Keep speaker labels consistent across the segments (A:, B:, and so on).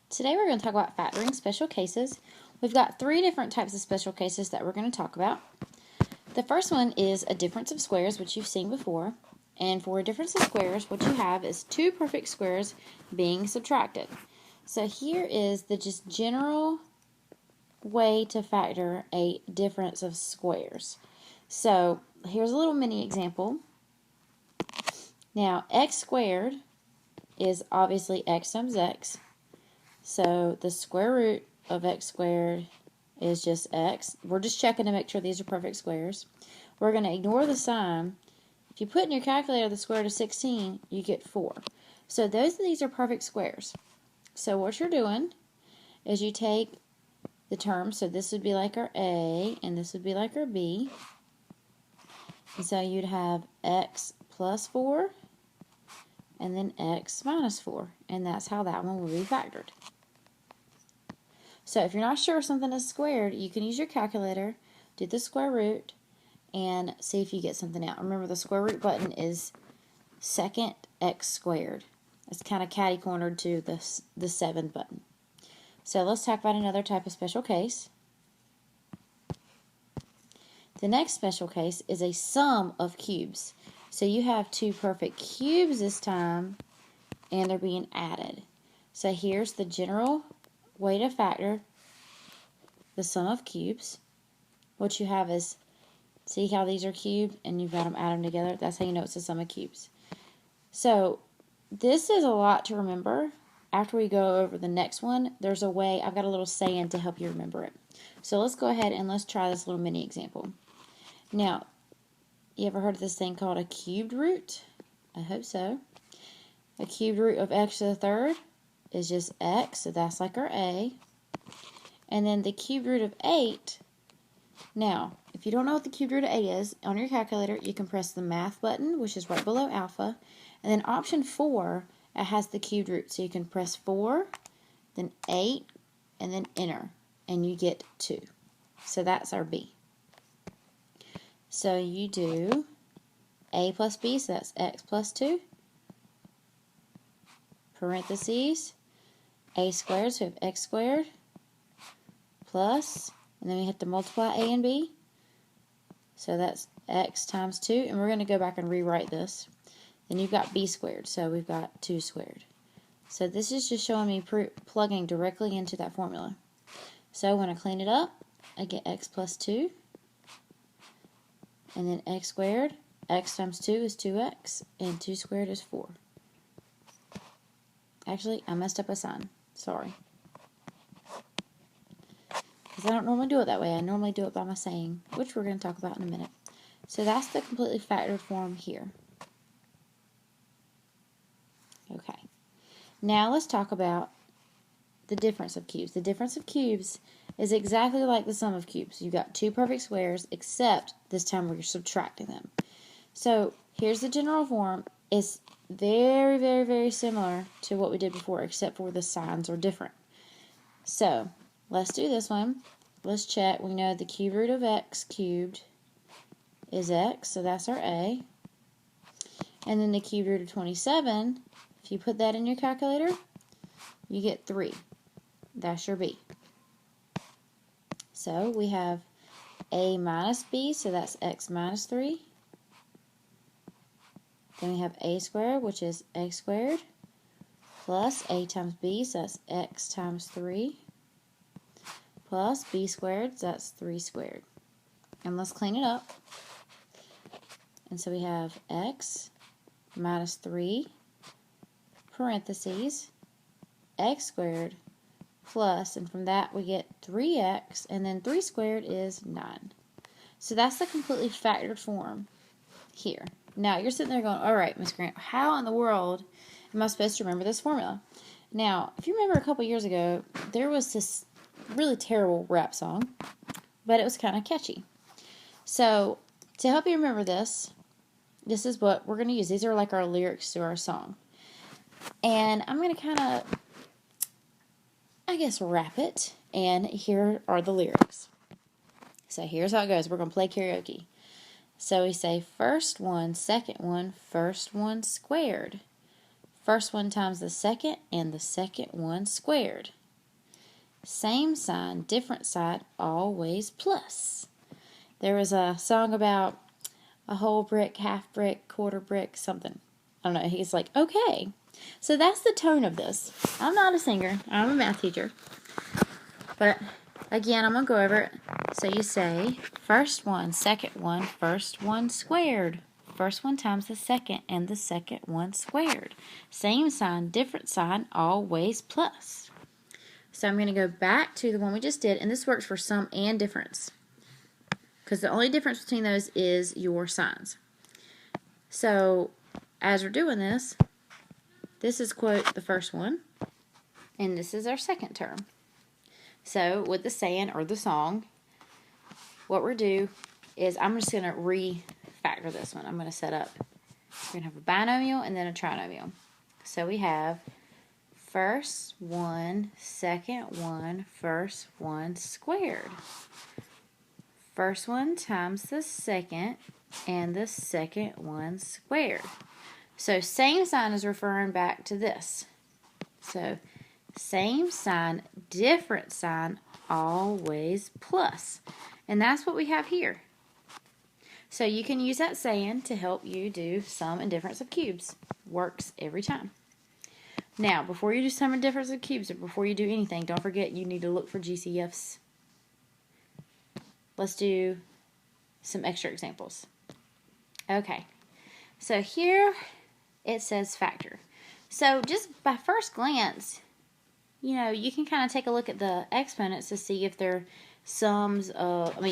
A: Today we're going to talk about factoring special cases. We've got three different types of special cases that we're going to talk about. The first one is a difference of squares, which you've seen before. And for a difference of squares, what you have is two perfect squares being subtracted. So here is the just general way to factor a difference of squares. So here's a little mini example. Now x squared is obviously x times x. So the square root of x squared is just x. We're just checking to make sure these are perfect squares. We're going to ignore the sign. If you put in your calculator the square root of 16, you get 4. So these are perfect squares. So what you're doing is you take the terms, so this would be like our a, and this would be like our b. And so you'd have x plus 4, and then x minus 4. And that's how that one will be factored. So if you're not sure if something is squared, you can use your calculator, do the square root, and see if you get something out. Remember, the square root button is second x squared. It's kind of catty-cornered to the 7 button. So let's talk about another type of special case. The next special case is a sum of cubes. So you have two perfect cubes this time, and they're being added. So here's the general way to factor the sum of cubes. What you have is, see how these are cubed and you've got them add them together? That's how you know it's the sum of cubes. So this is a lot to remember. After we go over the next one, there's a way, I've got a little saying to help you remember it. So let's go ahead and let's try this little mini example. Now, you ever heard of this thing called a cubed root? I hope so. A cubed root of x to the third is just x, so that's like our a. And then the cubed root of 8, now, if you don't know what the cubed root of 8 is, on your calculator, you can press the math button, which is right below alpha, and then option 4, it has the cubed root. So you can press 4, then 8, and then enter, and you get 2. So that's our b. So you do a plus b, so that's x plus 2, parentheses, a squared, so we have x squared, plus, and then we have to multiply a and b, so that's x times 2, and we're going to go back and rewrite this. Then you've got b squared, so we've got 2 squared. So this is just showing me plugging directly into that formula. So when I clean it up, I get x plus 2, and then x squared, x times 2 is 2x, and 2 squared is 4. Actually, I messed up a sign. Sorry. Because I don't normally do it that way. I normally do it by my saying, which we're going to talk about in a minute. So that's the completely factored form here. Okay. Now let's talk about the difference of cubes. The difference of cubes is exactly like the sum of cubes. You've got two perfect squares, except this time we're subtracting them. So here's the general form. It's very, very, very similar to what we did before, except for the signs are different. So let's do this one. Let's check. We know the cube root of x cubed is x, so that's our a. And then the cube root of 27, if you put that in your calculator, you get 3. That's your b. So we have a minus b, so that's x minus 3. Then we have a squared, which is x squared, plus a times b, so that's x times 3, plus b squared, so that's 3 squared. And let's clean it up. And so we have x minus 3, parentheses, x squared, plus, and from that we get 3x, and then 3 squared is 9. So that's the completely factored form here. Now, you're sitting there going, all right, Ms. Grant, how in the world am I supposed to remember this formula? Now, if you remember a couple years ago, there was this really terrible rap song, but it was kind of catchy. So, to help you remember this, this is what we're going to use. These are like our lyrics to our song. And I'm going to kind of, I guess, rap it, and here are the lyrics. So here's how it goes. We're going to play karaoke. So we say first one, second one, first one squared. First one times the second, and the second one squared. Same sign, different sign, always plus. There was a song about a whole brick, half brick, quarter brick, something. I don't know. He's like, okay. So that's the tone of this. I'm not a singer. I'm a math teacher. But again, I'm going to go over it. So you say, first one, second one, first one squared. First one times the second and the second one squared. Same sign, different sign, always plus. So I'm going to go back to the one we just did, and this works for sum and difference, because the only difference between those is your signs. So as we're doing this, this is quote the first one, and this is our second term. So with the saying or the song, what we're do is I'm just going to refactor this one. I'm going to set up, we're going to have a binomial and then a trinomial. So we have first one, second one, first one squared. First one times the second and the second one squared. So same sign is referring back to this. So same sign, different sign, always plus. And that's what we have here. So you can use that saying to help you do sum and difference of cubes. Works every time. Now, before you do sum and difference of cubes, or before you do anything, don't forget you need to look for GCFs. Let's do some extra examples. Okay, so here it says factor. So just by first glance, you know, you can kind of take a look at the exponents to see if they're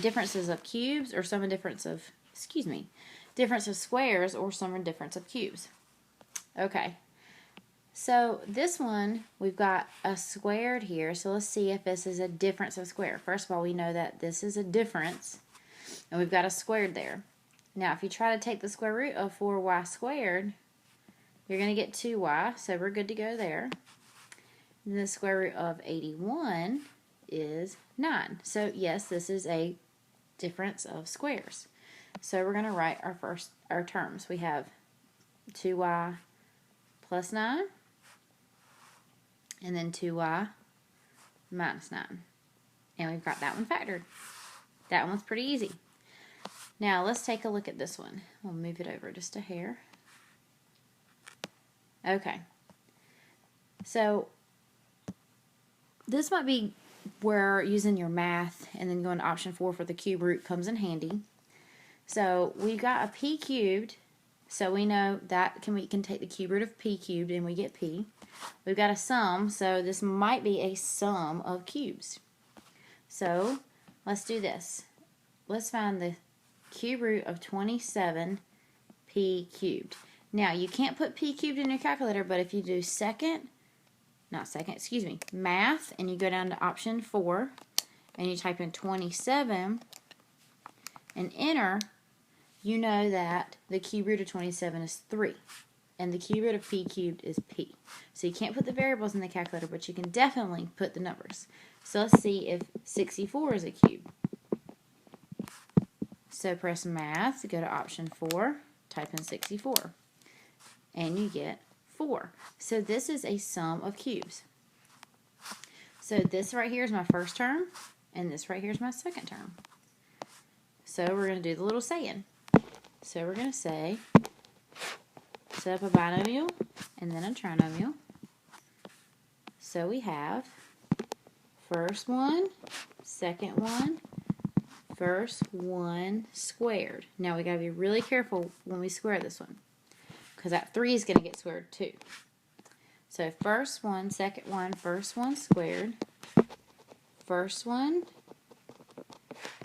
A: differences of cubes or sum and difference of, difference of squares or sum and difference of cubes. Okay. So this one, we've got a squared here, so let's see if this is a difference of square. First of all, we know that this is a difference, and we've got a squared there. Now, if you try to take the square root of 4y squared, you're going to get 2y, so we're good to go there. And the square root of 81 is 9. So, yes, this is a difference of squares. So, we're going to write our terms. We have 2y plus 9. And then 2y minus 9. And we've got that one factored. That one's pretty easy. Now, let's take a look at this one. We'll move it over just a hair. Okay. So, this might be where using your math and then going to option 4 for the cube root comes in handy. So, we've got a p cubed. So, we know that we can take the cube root of p cubed and we get p. We've got a sum, so this might be a sum of cubes. So, let's do this. Let's find the cube root of 27 p cubed. Now, you can't put p cubed in your calculator, but if you do math, and you go down to option 4, and you type in 27 and enter, you know that the cube root of 27 is 3. And the cube root of p cubed is p. So you can't put the variables in the calculator, but you can definitely put the numbers. So let's see if 64 is a cube. So press math, go to option 4, type in 64. And you get 4. So this is a sum of cubes. So this right here is my first term, and this right here is my second term. So we're going to do the little saying. So we're going to say, set up a binomial and then a trinomial. So we have first one, second one, first one squared. Now we got to be really careful when we square this one, because that 3 is going to get squared too. So first one, second one, first one squared. First one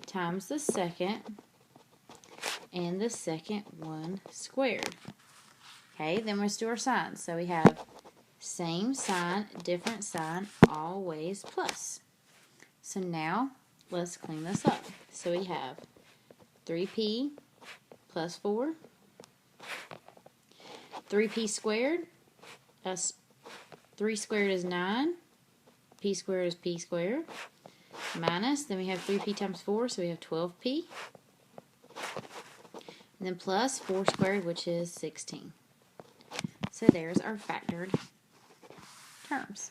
A: times the second and the second one squared. Okay, then let's do our signs. So we have same sign, different sign, always plus. So now let's clean this up. So we have 3p plus 4, 3p squared, 3 squared is 9, p squared is p squared, minus, then we have 3p times 4, so we have 12p, and then plus 4 squared, which is 16. So there's our factored terms.